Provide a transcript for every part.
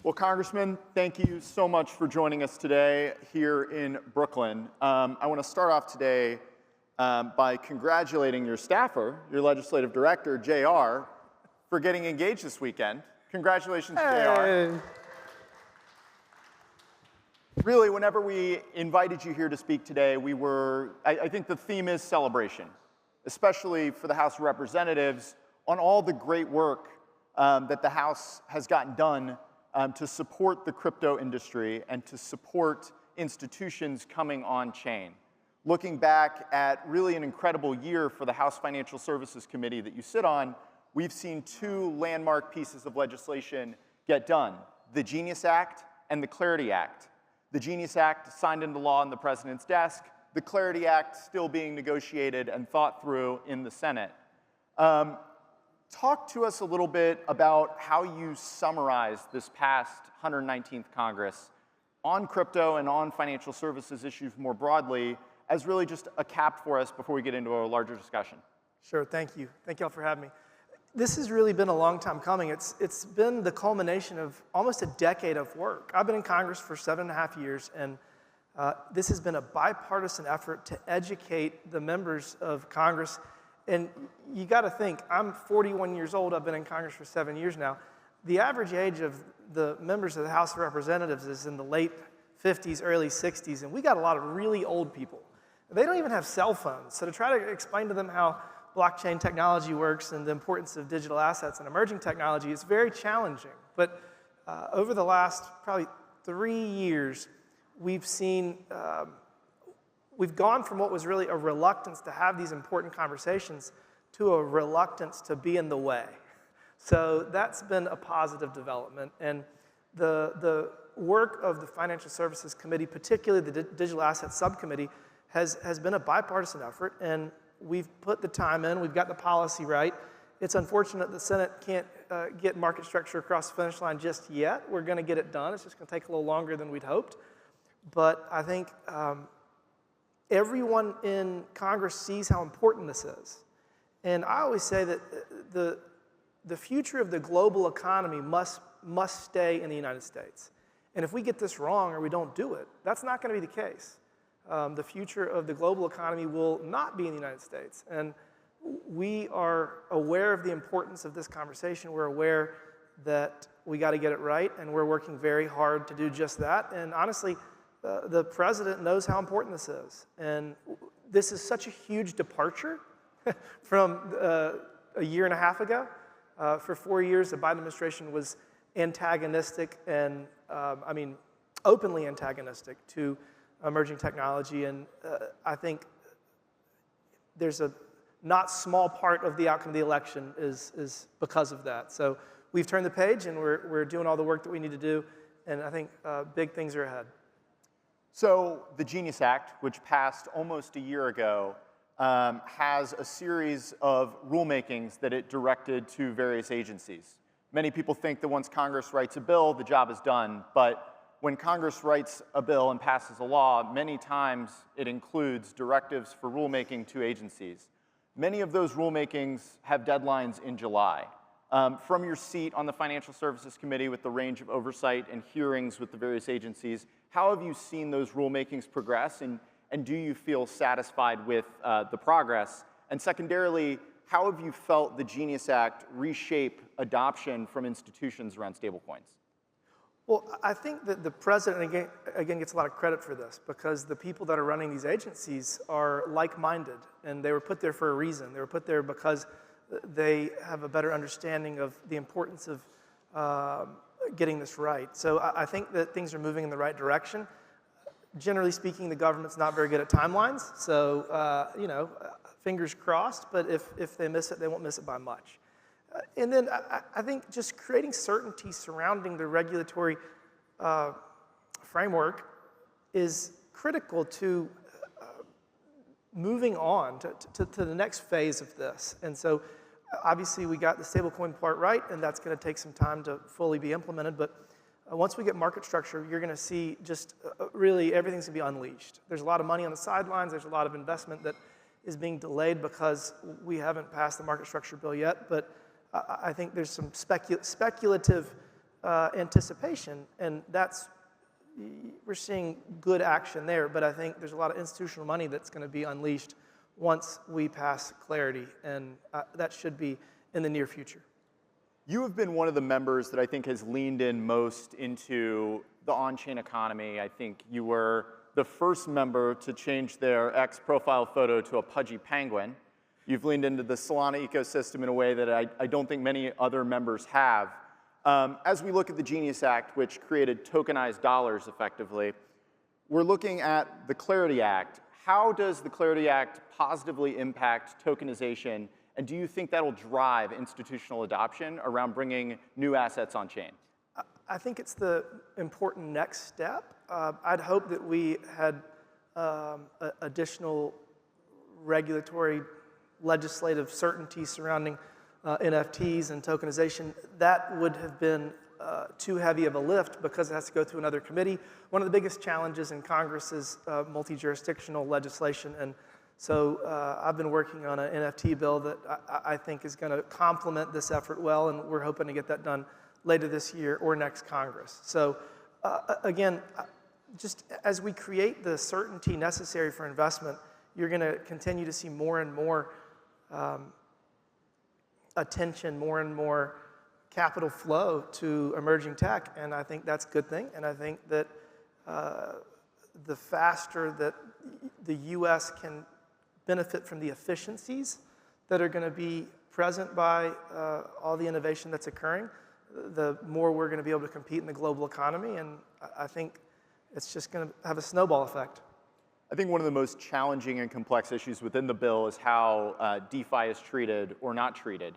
Well, Congressman, thank you so much for joining us today here in Brooklyn. I want to start off today by congratulating your staffer, your legislative director, JR, for getting engaged this weekend. Congratulations, JR. Really, whenever we invited you here to speak today, I think the theme is celebration, especially for the House of Representatives, on all the great work that the House has gotten done to support the crypto industry and to support institutions coming on chain. Looking back at really an incredible year for the House Financial Services Committee that you sit on, we've seen two landmark pieces of legislation get done, the Genius Act and the Clarity Act. The Genius Act signed into law on the President's desk, the Clarity Act still being negotiated and thought through in the Senate. Talk to us a little bit about how you summarized this past 119th Congress on crypto and on financial services issues more broadly as really just a cap for us before we get into a larger discussion. Sure, thank you. Thank you all for having me. This has really been a long time coming. It's been the culmination of almost a decade of work. I've been in Congress for 7.5 years, and this has been a bipartisan effort to educate the members of Congress. And you got to think, I'm 41 years old. I've been in Congress for 7 years now. The average age of the members of the House of Representatives is in the late 50s, early 60s, and we got a lot of really old people. They don't even have cell phones. So to try to explain to them how blockchain technology works and the importance of digital assets and emerging technology is very challenging. But over the last probably 3 years, we've seen we've gone from what was really a reluctance to have these important conversations to a reluctance to be in the way. So that's been a positive development. And the work of the Financial Services Committee, particularly the Digital Assets Subcommittee, has been a bipartisan effort. And we've put the time in. We've got the policy right. It's unfortunate the Senate can't get market structure across the finish line just yet. We're going to get it done. It's just going to take a little longer than we'd hoped. But I think everyone in Congress sees how important this is. And I always say that the future of the global economy must stay in the United States. And if we get this wrong or we don't do it, that's not going to be the case. The future of the global economy will not be in the United States. And we are aware of the importance of this conversation. We're aware that we got to get it right, and we're working very hard to do just that. And honestly, the president knows how important this is. And this is such a huge departure from a year and a half ago. For 4 years, the Biden administration was antagonistic and, openly antagonistic to emerging technology. And I think there's a not small part of the outcome of the election is because of that. So we've turned the page, and we're doing all the work that we need to do. And I think big things are ahead. So the Genius Act, which passed almost a year ago, has a series of rulemakings that it directed to various agencies. Many people think that once Congress writes a bill, the job is done. But when Congress writes a bill and passes a law, many times it includes directives for rulemaking to agencies. Many of those rulemakings have deadlines in July. From your seat on the Financial Services Committee with the range of oversight and hearings with the various agencies, how have you seen those rulemakings progress, and do you feel satisfied with the progress? And secondarily, how have you felt the Genius Act reshape adoption from institutions around stablecoins? Well, I think that the president, again, gets a lot of credit for this because the people that are running these agencies are like-minded, and they were put there for a reason. They were put there because they have a better understanding of the importance of getting this right. So I think that things are moving in the right direction. Generally speaking, the government's not very good at timelines, so fingers crossed, but if they miss it, they won't miss it by much. And then I think just creating certainty surrounding the regulatory framework is critical to moving on to the next phase of this. And so obviously we got the stablecoin part right, and that's going to take some time to fully be implemented. But once we get market structure, you're going to see just really everything's going to be unleashed. There's a lot of money on the sidelines. There's a lot of investment that is being delayed because we haven't passed the market structure bill yet. But I think there's some speculative anticipation, and we're seeing good action there, but I think there's a lot of institutional money that's going to be unleashed once we pass clarity, and that should be in the near future. You have been one of the members that I think has leaned in most into the on-chain economy. I think you were the first member to change their X profile photo to a pudgy penguin. You've leaned into the Solana ecosystem in a way that I don't think many other members have. As we look at the Genius Act, which created tokenized dollars effectively, we're looking at the Clarity Act. How does the Clarity Act positively impact tokenization, and do you think that'll drive institutional adoption around bringing new assets on chain? I think it's the important next step. I'd hope that we had additional regulatory legislative certainty surrounding NFTs and tokenization. That would have been too heavy of a lift because it has to go through another committee. One of the biggest challenges in Congress is multi-jurisdictional legislation, and so I've been working on an NFT bill that I think is going to complement this effort well, and we're hoping to get that done later this year or next Congress. So again, just as we create the certainty necessary for investment, you're going to continue to see more and more attention, more and more capital flow to emerging tech, and I think that's a good thing. And I think that the faster that the U.S. can benefit from the efficiencies that are going to be present by all the innovation that's occurring, the more we're going to be able to compete in the global economy, and I think it's just going to have a snowball effect. I think one of the most challenging and complex issues within the bill is how DeFi is treated or not treated.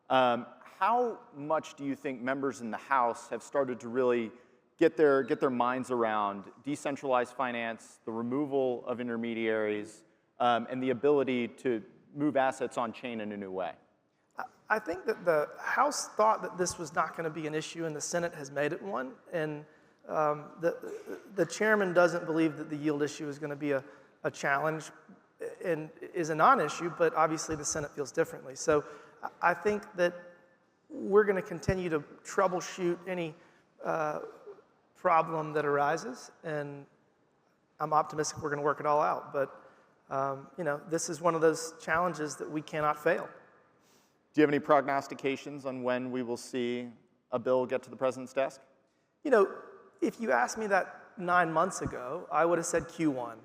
How much do you think members in the House have started to really get their minds around decentralized finance, the removal of intermediaries, and the ability to move assets on chain in a new way? I think that the House thought that this was not going to be an issue, and the Senate has made it one. And the chairman doesn't believe that the yield issue is going to be a challenge and is a non-issue, but obviously the Senate feels differently. So I think that we're going to continue to troubleshoot any problem that arises, and I'm optimistic we're going to work it all out. But this is one of those challenges that we cannot fail. Do you have any prognostications on when we will see a bill get to the president's desk? If you asked me that 9 months ago, I would have said Q1.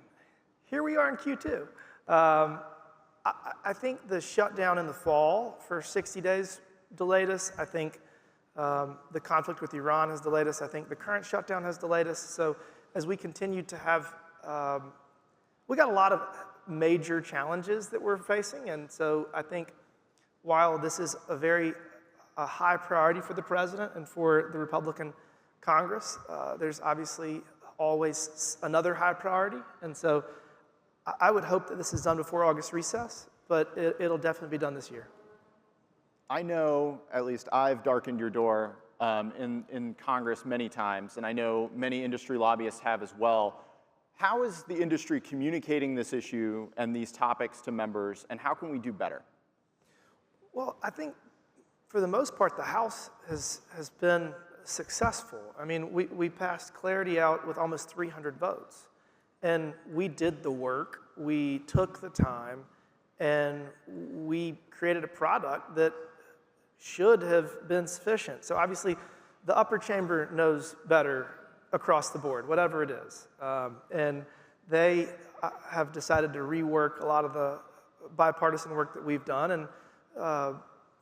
Here we are in Q2. I think the shutdown in the fall for 60 days delayed us. I think the conflict with Iran has delayed us. I think the current shutdown has delayed us. So as we continue to have, we got a lot of major challenges that we're facing. And so I think while this is a high priority for the president and for the Republican Congress, there's obviously always another high priority. And so I would hope that this is done before August recess, but it'll definitely be done this year. I know, at least I've darkened your door in Congress many times, and I know many industry lobbyists have as well. How is the industry communicating this issue and these topics to members, and how can we do better? Well, I think for the most part, the House has been successful. I mean, we passed Clarity out with almost 300 votes. And we did the work, we took the time, and we created a product that should have been sufficient. So obviously, the upper chamber knows better across the board, whatever it is. And they have decided to rework a lot of the bipartisan work that we've done. And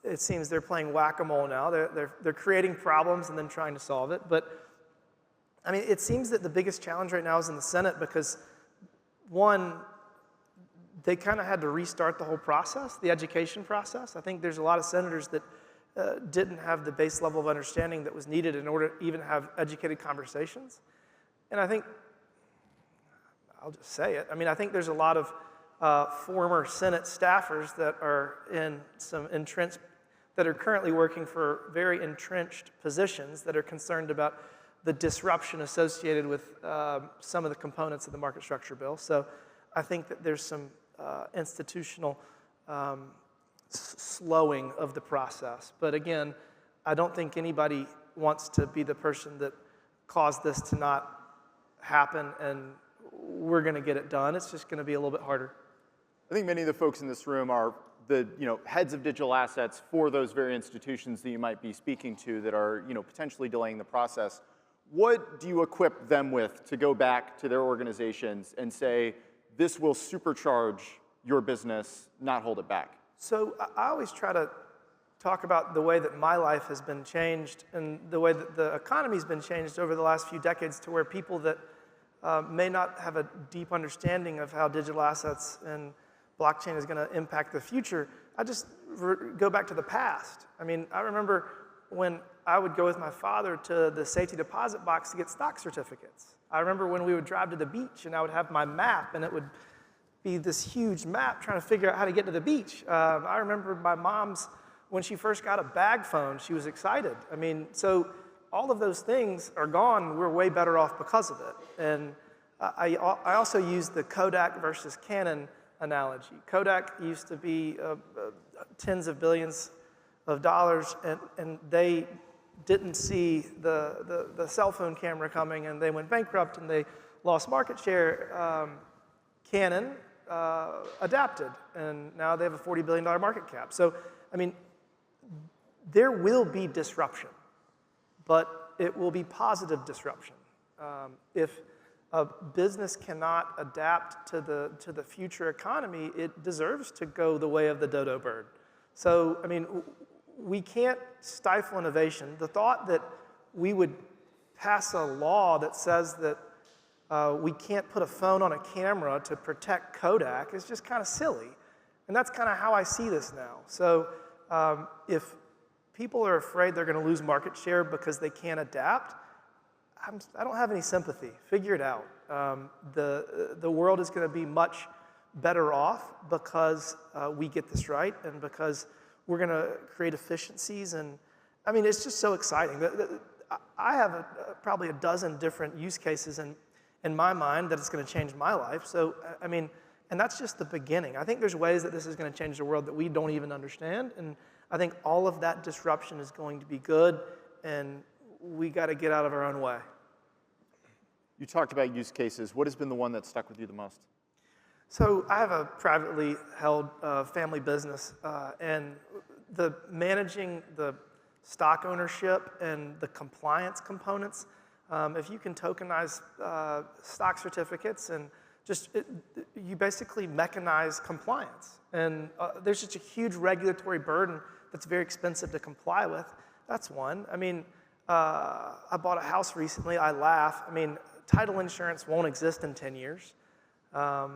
it seems they're playing whack-a-mole now. They're creating problems and then trying to solve it. But I mean, it seems that the biggest challenge right now is in the Senate because, one, they kind of had to restart the whole process, the education process. I think there's a lot of senators that didn't have the base level of understanding that was needed in order to even have educated conversations. And I think, I'll just say it, I mean, I think there's a lot of former Senate staffers that are in some entrenched, that are currently working for very entrenched positions that are concerned about the disruption associated with some of the components of the market structure bill. So I think that there's some institutional slowing of the process. But again, I don't think anybody wants to be the person that caused this to not happen, and we're going to get it done. It's just going to be a little bit harder. I think many of the folks in this room are the heads of digital assets for those very institutions that you might be speaking to that are potentially delaying the process. What do you equip them with to go back to their organizations and say, this will supercharge your business, not hold it back? So I always try to talk about the way that my life has been changed and the way that the economy's been changed over the last few decades, to where people that may not have a deep understanding of how digital assets and blockchain is going to impact the future, I just go back to the past. I mean, I remember when I would go with my father to the safety deposit box to get stock certificates. I remember when we would drive to the beach and I would have my map, and it would be this huge map trying to figure out how to get to the beach. I remember my mom's, when she first got a bag phone, she was excited. I mean, so all of those things are gone. We're way better off because of it. And I also use the Kodak versus Canon analogy. Kodak used to be tens of billions of dollars, and they didn't see the cell phone camera coming, and they went bankrupt, and they lost market share. Canon adapted, and now they have a $40 billion market cap. So, I mean, there will be disruption, but it will be positive disruption. If a business cannot adapt to the future economy, it deserves to go the way of the dodo bird. So, I mean, we can't stifle innovation. The thought that we would pass a law that says that we can't put a phone on a camera to protect Kodak is just kind of silly. And that's kind of how I see this now. So if people are afraid they're going to lose market share because they can't adapt, I don't have any sympathy. Figure it out. The world is going to be much better off because we get this right, and because we're going to create efficiencies. And I mean, it's just so exciting. I have probably a dozen different use cases in my mind that it's going to change my life. So, I mean, and that's just the beginning. I think there's ways that this is going to change the world that we don't even understand. And I think all of that disruption is going to be good, and we got to get out of our own way. You talked about use cases. What has been the one that stuck with you the most? So I have a privately held family business, and managing the stock ownership and the compliance components, if you can tokenize stock certificates and you basically mechanize compliance. And there's just a huge regulatory burden that's very expensive to comply with. That's one. I mean, I bought a house recently. I laugh. I mean, title insurance won't exist in 10 years. I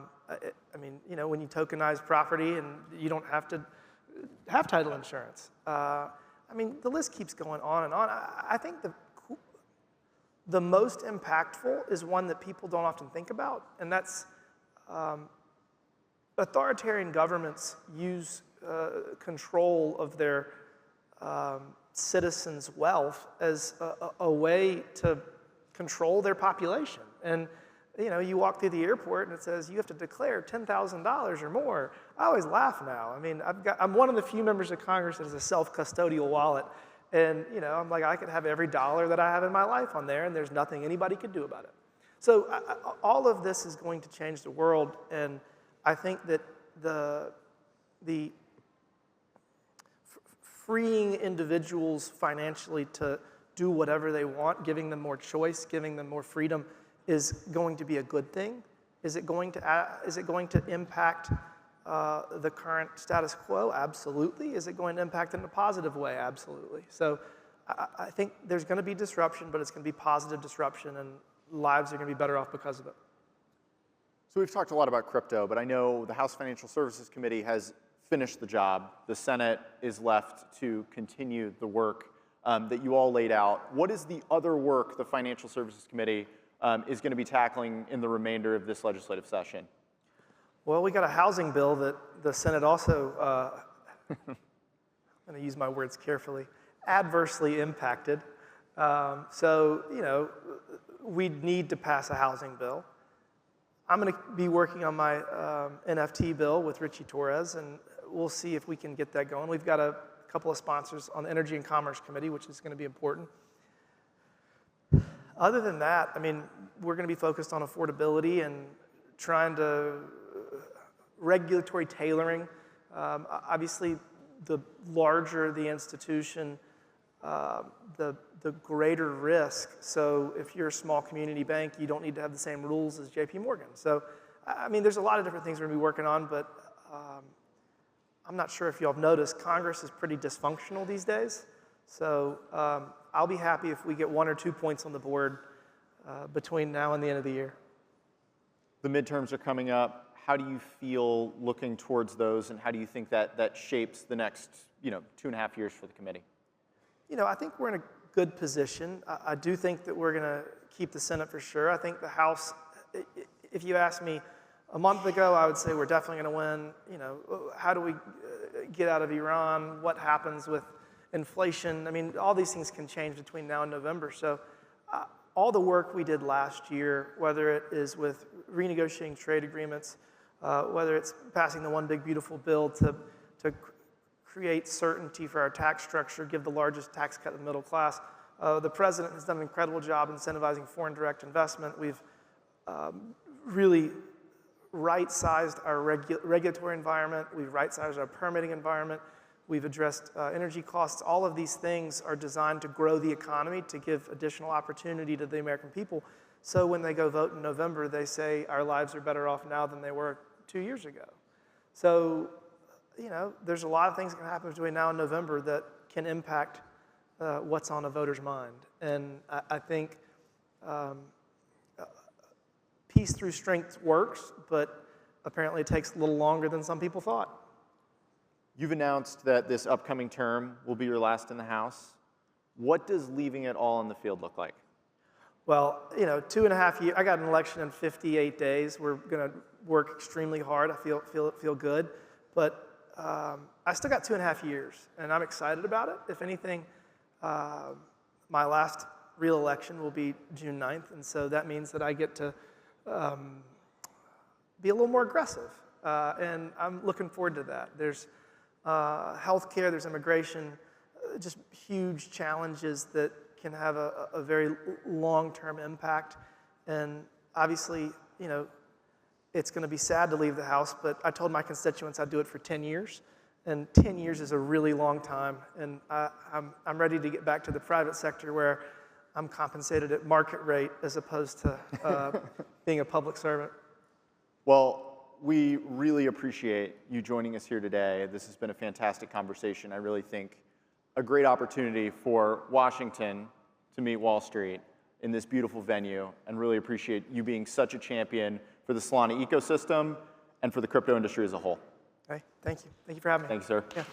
mean, when you tokenize property and you don't have to have title insurance. I mean, the list keeps going on and on. I think the most impactful is one that people don't often think about, and that's authoritarian governments use control of their citizens' wealth as a way to control their population. And you walk through the airport and it says you have to declare $10,000 or more. I always laugh now. I mean, I'm one of the few members of Congress that has a self-custodial wallet, and I'm like, I could have every dollar that I have in my life on there, and there's nothing anybody could do about it. So all of this is going to change the world, and I think that the freeing individuals financially to do whatever they want, giving them more choice, giving them more freedom, is going to be a good thing. Is it going to impact the current status quo? Absolutely. Is it going to impact in a positive way? Absolutely. So I think there's going to be disruption, but it's going to be positive disruption, and lives are going to be better off because of it. So we've talked a lot about crypto, but I know the House Financial Services Committee has finished the job. The Senate is left to continue the work that you all laid out. What is the other work the Financial Services Committee is going to be tackling in the remainder of this legislative session? Well, we got a housing bill that the Senate also, I'm going to use my words carefully, adversely impacted. So, we need to pass a housing bill. I'm going to be working on my NFT bill with Richie Torres, and we'll see if we can get that going. We've got a couple of sponsors on the Energy and Commerce Committee, which is going to be important. Other than that, I mean, we're going to be focused on affordability and trying to regulatory tailoring. Obviously, the larger the institution, the greater risk. So if you're a small community bank, you don't need to have the same rules as JP Morgan. So, I mean, there's a lot of different things we're going to be working on, but I'm not sure if y'all have noticed, Congress is pretty dysfunctional these days. So I'll be happy if we get 1 or 2 points on the board between now and the end of the year. The midterms are coming up. How do you feel looking towards those, and how do you think that shapes the next 2.5 years for the committee? I think we're in a good position. I do think that we're going to keep the Senate for sure. I think the House, if you asked me a month ago, I would say we're definitely going to win. How do we get out of Iran? What happens with inflation? I mean, all these things can change between now and November. So all the work we did last year, whether it is with renegotiating trade agreements, whether it's passing the One Big Beautiful Bill to create certainty for our tax structure, give the largest tax cut to the middle class. The president has done an incredible job incentivizing foreign direct investment. We've really right-sized our regulatory environment. We've right-sized our permitting environment. We've addressed energy costs. All of these things are designed to grow the economy, to give additional opportunity to the American people. So when they go vote in November, they say our lives are better off now than they were 2 years ago. So, there's a lot of things that can happen between now and November that can impact what's on a voter's mind. And I think peace through strength works, but apparently it takes a little longer than some people thought. You've announced that this upcoming term will be your last in the House. What does leaving it all in the field look like? Well, 2.5 years. I got an election in 58 days. We're going to work extremely hard. I feel good, but I still got 2.5 years, and I'm excited about it. If anything, my last real election will be June 9th, and so that means that I get to be a little more aggressive, and I'm looking forward to that. There's healthcare, there's immigration, just huge challenges that can have a very long-term impact, and obviously, it's going to be sad to leave the House, but I told my constituents I'd do it for 10 years, and 10 years is a really long time, and I'm ready to get back to the private sector where I'm compensated at market rate as opposed to being a public servant. Well, we really appreciate you joining us here today. This has been a fantastic conversation. I really think a great opportunity for Washington to meet Wall Street in this beautiful venue, and really appreciate you being such a champion for the Solana ecosystem and for the crypto industry as a whole. Okay, thank you. Thank you for having me. Thanks, sir. Yeah.